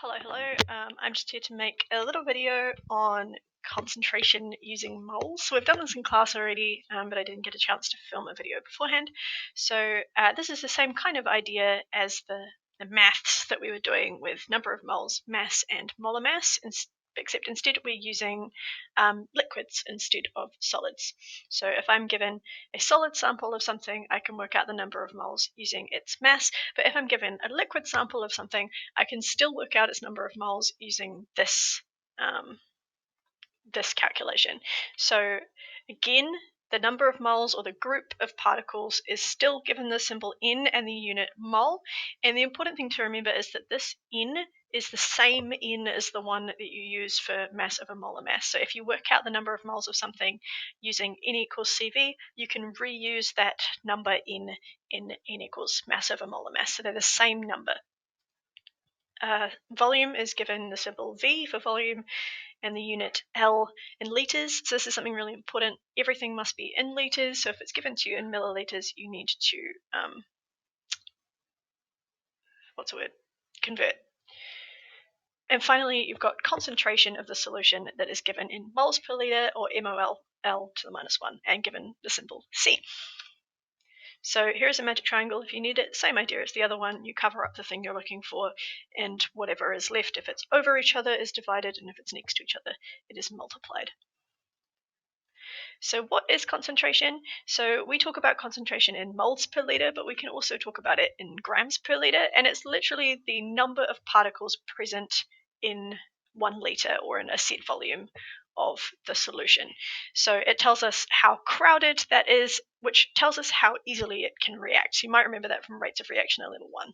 Hello. I'm just here to make a little video on concentration using moles. So we've done this in class already, but I didn't get a chance to film a video beforehand. So this is the same kind of idea as the maths that we were doing with number of moles, mass, and molar mass, except instead we're using liquids instead of solids. So if I'm given a solid sample of something, I can work out the number of moles using its mass. But if I'm given a liquid sample of something, I can still work out its number of moles using this this calculation. So again, the number of moles or the group of particles is still given the symbol N and the unit mole. And the important thing to remember is that this N is the same N as the one that you use for mass over molar mass. So if you work out the number of moles of something using N equals CV, you can reuse that number in N equals mass over molar mass. So they're the same number. Volume is given the symbol V for volume and the unit L in litres. So this is something really important. Everything must be in litres. So if it's given to you in millilitres, you need to convert. And finally, you've got concentration of the solution that is given in moles per litre, or MOL, L to the minus 1, and given the symbol C. So here's a magic triangle. If you need it, same idea as the other one. You cover up the thing you're looking for, and whatever is left, if it's over each other, is divided, and if it's next to each other, it is multiplied. So what is concentration? So we talk about concentration in moles per litre, but we can also talk about it in grams per litre, and it's literally the number of particles present in 1 litre or in a set volume of the solution. So it tells us how crowded that is, which tells us how easily it can react. So you might remember that from rates of reaction in Level 1.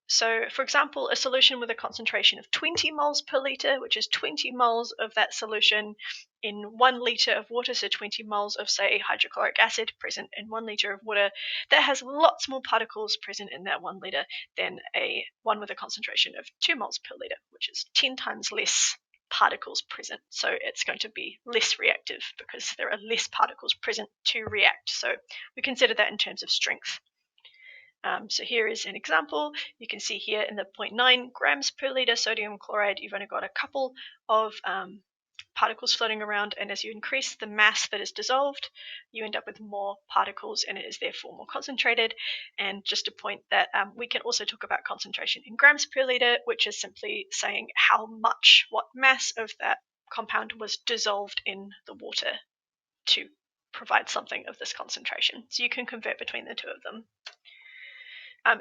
So, for example, a solution with a concentration of 20 moles per litre, which is 20 moles of that solution in 1 litre of water, so 20 moles of, say, hydrochloric acid present in 1 litre of water, that has lots more particles present in that 1 litre than a one with a concentration of 2 moles per litre, which is 10 times less particles present. So it's going to be less reactive because there are less particles present to react. So we consider that in terms of strength. So here is an example. You can see here in the 0.9 grams per litre sodium chloride, you've only got a couple of particles floating around, and as you increase the mass that is dissolved, you end up with more particles, and it is therefore more concentrated. And just a point that we can also talk about concentration in grams per litre, which is simply saying how much, what mass of that compound was dissolved in the water to provide something of this concentration. So you can convert between the two of them.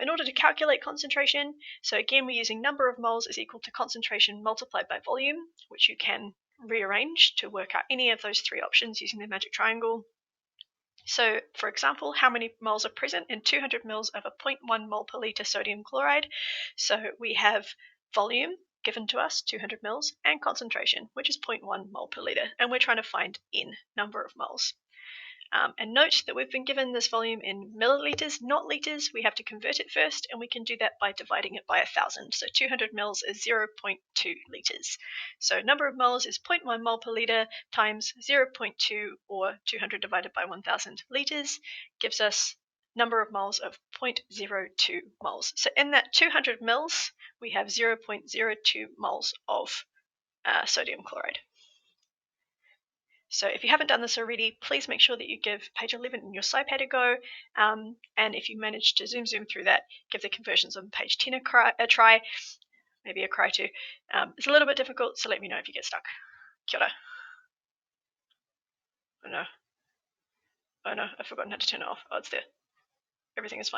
In order to calculate concentration, so again we're using number of moles is equal to concentration multiplied by volume, which you can rearrange to work out any of those three options using the magic triangle. So, for example, how many moles are present in 200 mils of a 0.1 mole per litre sodium chloride? So we have volume given to us, 200 mils, and concentration, which is 0.1 mole per litre, and we're trying to find N, number of moles. And note that we've been given this volume in milliliters, not liters. We have to convert it first, and we can do that by dividing it by 1,000. So 200 mils is 0.2 liters. So number of moles is 0.1 mole per liter times 0.2, or 200 divided by 1,000 liters, gives us number of moles of 0.02 moles. So in that 200 mils, we have 0.02 moles of sodium chloride. So if you haven't done this already, please make sure that you give page 11 in your SciPad a go. And if you manage to zoom through that, give the conversions on page 10 a try, maybe a cry too. It's a little bit difficult, so let me know if you get stuck. Kia ora. Oh no, I've forgotten how to turn it off. Oh, it's there. Everything is fine.